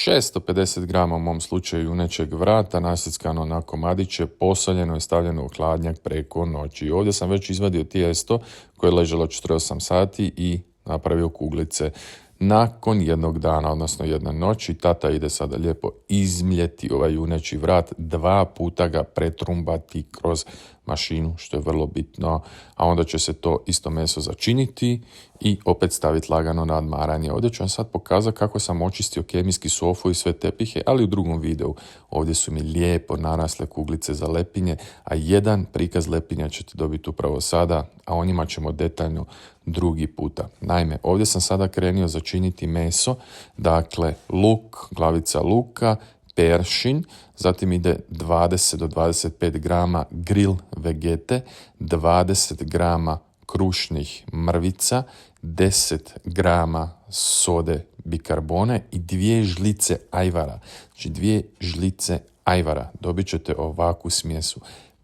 650 grama u mom slučaju junećeg vrata, nasjeckano na komadiće, posoljeno i stavljeno u hladnjak preko noći. Ovdje sam već izvadio tijesto koje je ležalo 48 sati i napravio kuglice. Nakon jednog dana, odnosno jedne noći, tata ide sada lijepo izmljeti ovaj juneći vrat, 2 puta ga pretrumbati kroz mašinu, što je vrlo bitno, a onda će se to isto meso začiniti i opet staviti lagano na odmaranje. Ovdje ću vam sad pokazati kako sam očistio kemijski sofu i sve tepihe, ali u drugom videu. Ovdje su mi lijepo narasle kuglice za lepinje, a jedan prikaz lepinja ćete dobiti upravo sada, a o njima ćemo detaljno drugi puta. Naime, ovdje sam sada krenio začiniti meso, dakle luk, glavica luka, peršin, zatim ide 20 do 25 grama grill vegete, 20 grama krušnih mrvica, 10 grama sode bikarbone i 2 žlice ajvara. Znači 2 žlice ajvara. Dobit ćete ovakvu smjesu.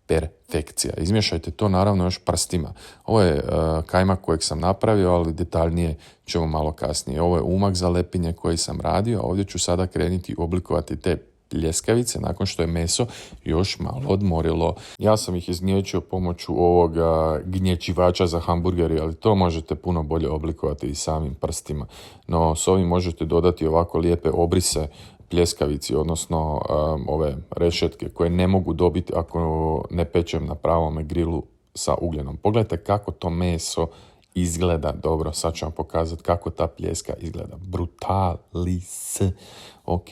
Perfekcija. Izmješajte to naravno još prstima. Ovo je kajmak kojeg sam napravio, ali detaljnije ćemo malo kasnije. Ovo je umak za lepinje koji sam radio, a ovdje ću sada krenuti oblikovati te pljeskavice nakon što je meso još malo odmorilo. Ja sam ih izgnječio pomoću ovoga gnječivača za hamburgeri, ali to možete puno bolje oblikovati i samim prstima. No, s ovim možete dodati ovako lijepe obrise pljeskavici, odnosno ove rešetke koje ne mogu dobiti ako ne pečem na pravome grilu sa ugljenom. Pogledajte kako to meso izgleda dobro. Sad ću vam pokazati kako ta pljeska izgleda. Brutalis. Ok,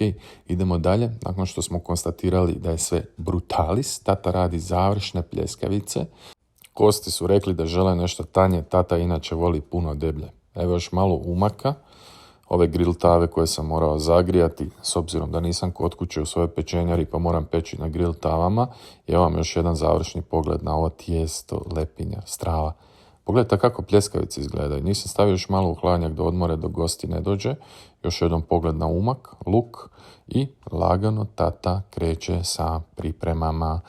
idemo dalje. Nakon što smo konstatirali da je sve brutalis, tata radi završne pljeskavice. Kosti su rekli da žele nešto tanje, tata inače voli puno deblje. Evo još malo umaka. Ove grill tave koje sam morao zagrijati, s obzirom da nisam kod kuće u svojoj pečenjari pa moram peći na grill tavama. I evo vam još jedan završni pogled na ovo tijesto, lepinja, strava. Pogledajte kako pljeskavice izgledaju. Nisam stavio još malo u hladnjak do odmore dok gosti ne dođe. Još jedan pogled na umak, luk i lagano tata kreće sa pripremama.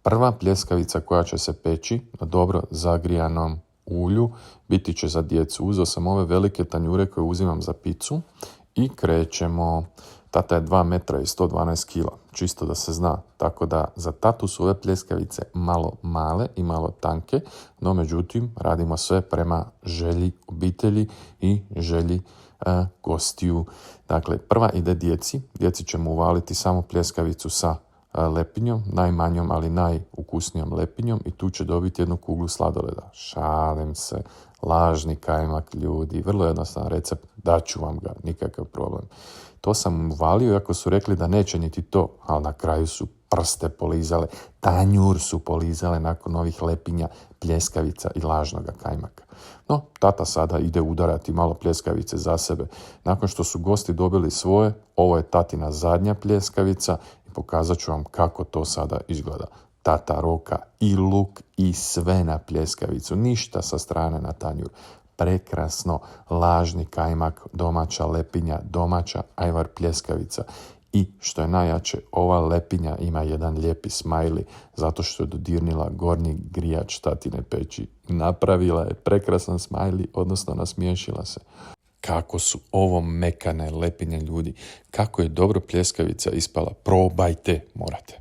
Prva pljeskavica koja će se peći na dobro zagrijanom ulju biti će za djecu. Uzeo sam ove velike tanjure koje uzimam za picu i krećemo. Tata je 2 metra i 112 kila, čisto da se zna. Tako da za tatu su ove pljeskavice malo male i malo tanke, no međutim radimo sve prema želji obitelji i želji gostiju. Dakle, prva ide djeci. Djeci ćemo uvaliti samo pljeskavicu sa lepinjom, najmanjom, ali najukusnijom lepinjom i tu će dobiti jednu kuglu sladoleda. Šalim se, lažni kajmak ljudi, vrlo jednostavan recept, daću vam ga, nikakav problem. To sam uvalio, iako su rekli da neće niti to, ali na kraju su prste polizale, tanjur su polizale nakon ovih lepinja, pljeskavica i lažnoga kajmaka. No, tata sada ide udarati malo pljeskavice za sebe. Nakon što su gosti dobili svoje, ovo je tatina zadnja pljeskavica i pokazat ću vam kako to sada izgleda. Tata roka i luk i sve na pljeskavicu, ništa sa strane na tanjur. Prekrasno, lažni kajmak, domaća lepinja, domaća ajvar pljeskavica. I što je najjače, ova lepinja ima jedan lijepi smajli zato što je dodirnila gornji grijač tatine peći. Napravila je prekrasan smajli, odnosno nasmiješila se. Kako su ovo mekane lepinje ljudi, kako je dobro pljeskavica ispala, probajte, morate.